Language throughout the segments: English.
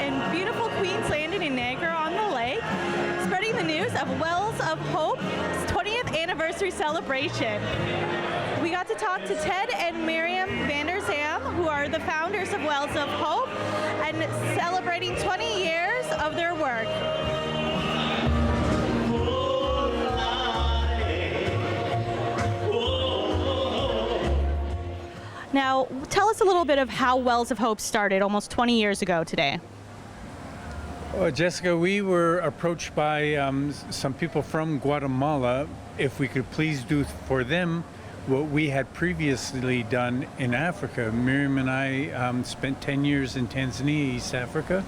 in beautiful Queens Landing in Niagara-On-The-Lake, spreading the news of Wells of Hope's 20th anniversary celebration. We got to talk to Ted and Miriam Vander Zam, who are the founders of Wells of Hope, and celebrating 20 years of their work. Now, tell us a little bit of how Wells of Hope started almost 20 years ago today. Well, Jessica, we were approached by some people from Guatemala if we could please do for them what we had previously done in Africa. Miriam and I spent 10 years in Tanzania, East Africa,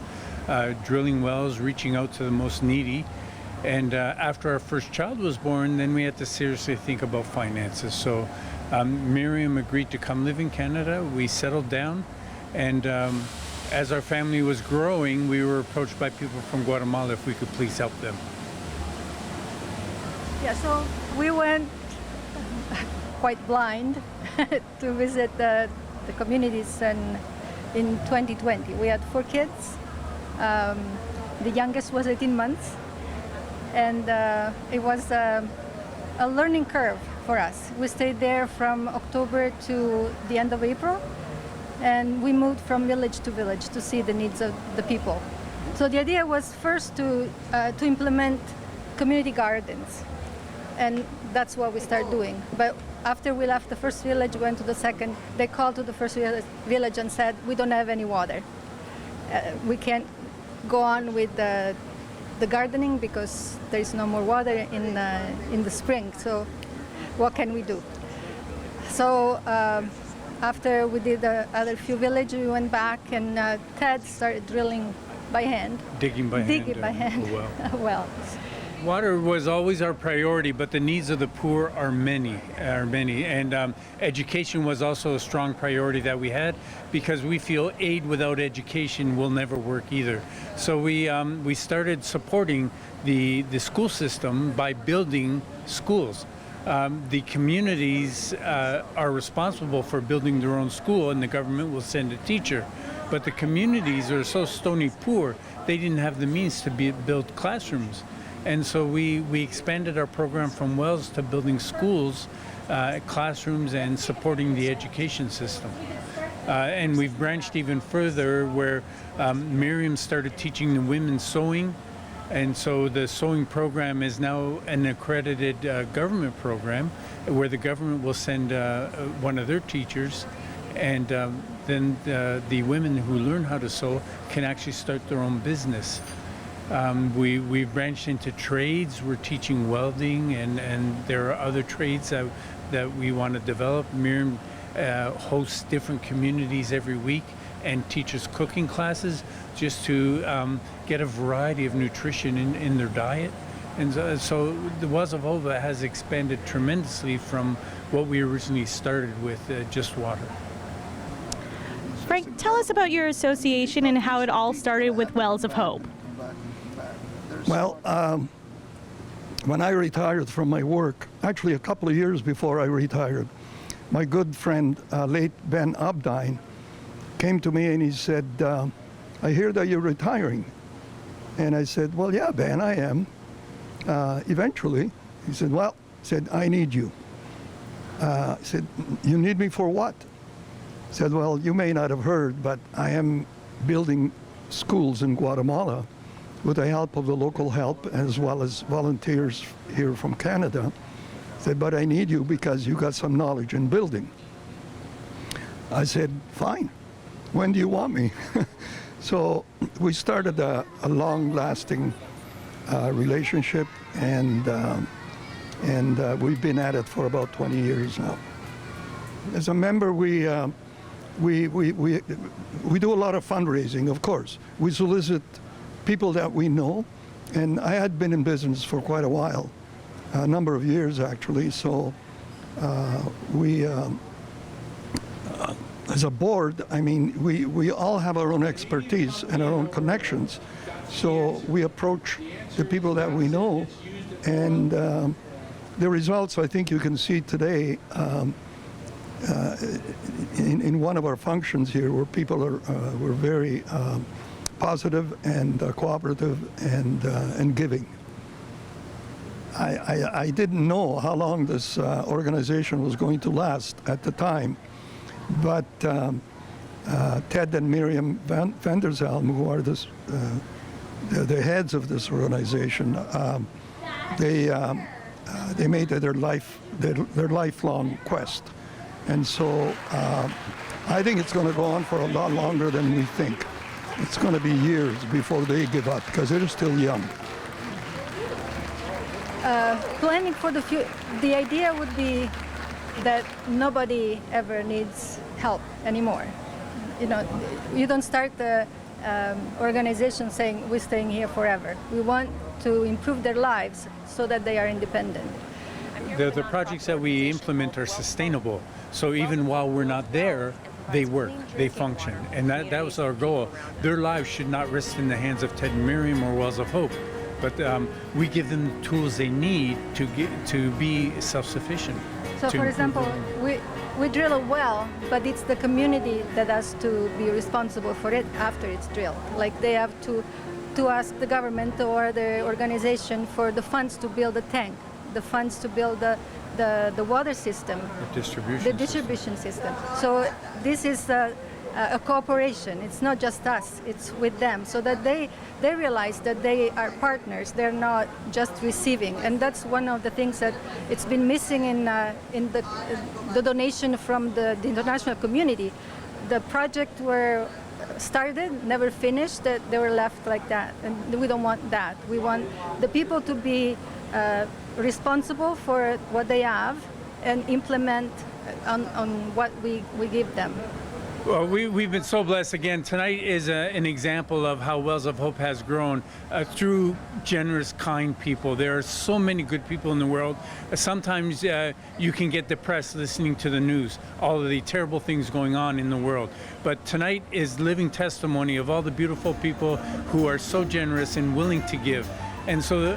drilling wells, reaching out to the most needy. And after our first child was born, then we had to seriously think about finances. So Miriam agreed to come live in Canada. We settled down, and as our family was growing, we were approached by people from Guatemala if we could please help them. Yeah, so we went quite blind to visit the communities in 2020. We had 4 kids. The youngest was 18 months, and it was a learning curve for us. We stayed there from October to the end of April, and we moved from village to village to see the needs of the people. So the idea was first to implement community gardens, and that's what we started doing. But after we left the first village, went to the second, they called to the first village and said, we don't have any water. We can't go on with the gardening because there is no more water in the spring. So what can we do? So after we did the other few villages, we went back, and Ted started drilling by hand. Digging by hand. Well. Water was always our priority, but the needs of the poor are many. And education was also a strong priority that we had, because we feel aid without education will never work either. So we started supporting the school system by building schools. The communities are responsible for building their own school, and the government will send a teacher. But the communities are so stony poor, they didn't have the means to build classrooms. And so we expanded our program from wells to building schools, classrooms, and supporting the education system. And we've branched even further, where Miriam started teaching the women sewing. And so the sewing program is now an accredited government program, where the government will send one of their teachers, and then the women who learn how to sew can actually start their own business. We've branched into trades. We're teaching welding, and there are other trades that we want to develop. Miriam hosts different communities every week and teaches cooking classes just to get a variety of nutrition in their diet. And so the Wells of Hope has expanded tremendously from what we originally started with, just water. Frank, tell us about your association and how it all started with Wells of Hope. Well, when I retired from my work, actually a couple of years before I retired, my good friend, late Ben Abdine, came to me and he said, I hear that you're retiring. And I said, well, yeah, Ben, I am. Eventually. He said, well, I need you. I said, you need me for what? He said, well, you may not have heard, but I am building schools in Guatemala with the help of the local help as well as volunteers here from Canada. I said, but I need you because you got some knowledge in building. I said, fine. When do you want me? So we started a long-lasting relationship, and we've been at it for about 20 years now. As a member, we do a lot of fundraising, of course. We solicit people that we know, and I had been in business for quite a while, a number of years actually, so as a board, I mean, we all have our own expertise and our own connections, so we approach the people that we know, and the results I think you can see today in one of our functions here, where people were very positive and cooperative and giving. I didn't know how long this organization was going to last at the time, but Ted and Miriam van der Zalm, who are the heads of this organization, they made it their lifelong quest, and so I think it's going to go on for a lot longer than we think. It's going to be years before they give up because they're still young. Planning for the future, the idea would be that nobody ever needs help anymore. You know, you don't start the organization saying we're staying here forever. We want to improve their lives so that they are independent. The projects that we implement are sustainable. So even while we're not there, they work, they function. And that was our goal. Their lives should not rest in the hands of Ted and Miriam or Wells of Hope. But we give them the tools they need to be self-sufficient. So for example, we drill a well, but it's the community that has to be responsible for it after it's drilled. Like they have to ask the government or the organization for the funds to build a tank, the funds to build the water system, the distribution system. So this is a cooperation. It's not just us, it's with them, so that they realize that they are partners. They're not just receiving, and that's one of the things that it's been missing in the donation from the international community. The project were started, never finished, that they were left like that, and we don't want that. We want the people to be responsible for what they have and implement on what we give them. Well, we've been so blessed. Again, tonight is an example of how Wells of Hope has grown through generous, kind people. There are so many good people in the world. Sometimes you can get depressed listening to the news, all of the terrible things going on in the world. But tonight is living testimony of all the beautiful people who are so generous and willing to give. And so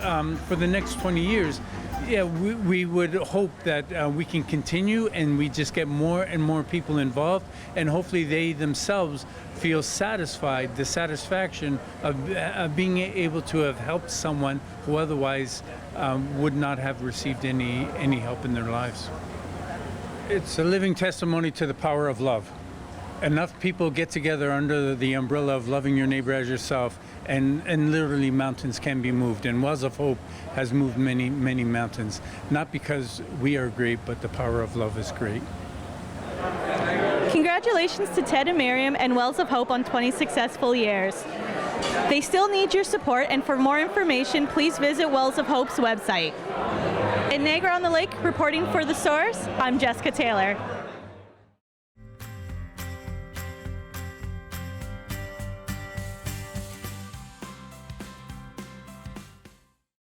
for the next 20 years, yeah, we would hope that we can continue and we just get more and more people involved, and hopefully they themselves feel satisfied, the satisfaction of being able to have helped someone who otherwise would not have received any help in their lives. It's a living testimony to the power of love. Enough people get together under the umbrella of loving your neighbor as yourself, and literally mountains can be moved. And Wells of Hope has moved many, many mountains, not because we are great, but the power of love is great. Congratulations to Ted and Miriam and Wells of Hope on 20 successful years. They still need your support, and for more information, please visit Wells of Hope's website. In Niagara-on-the-Lake, reporting for The Source, I'm Jessica Taylor.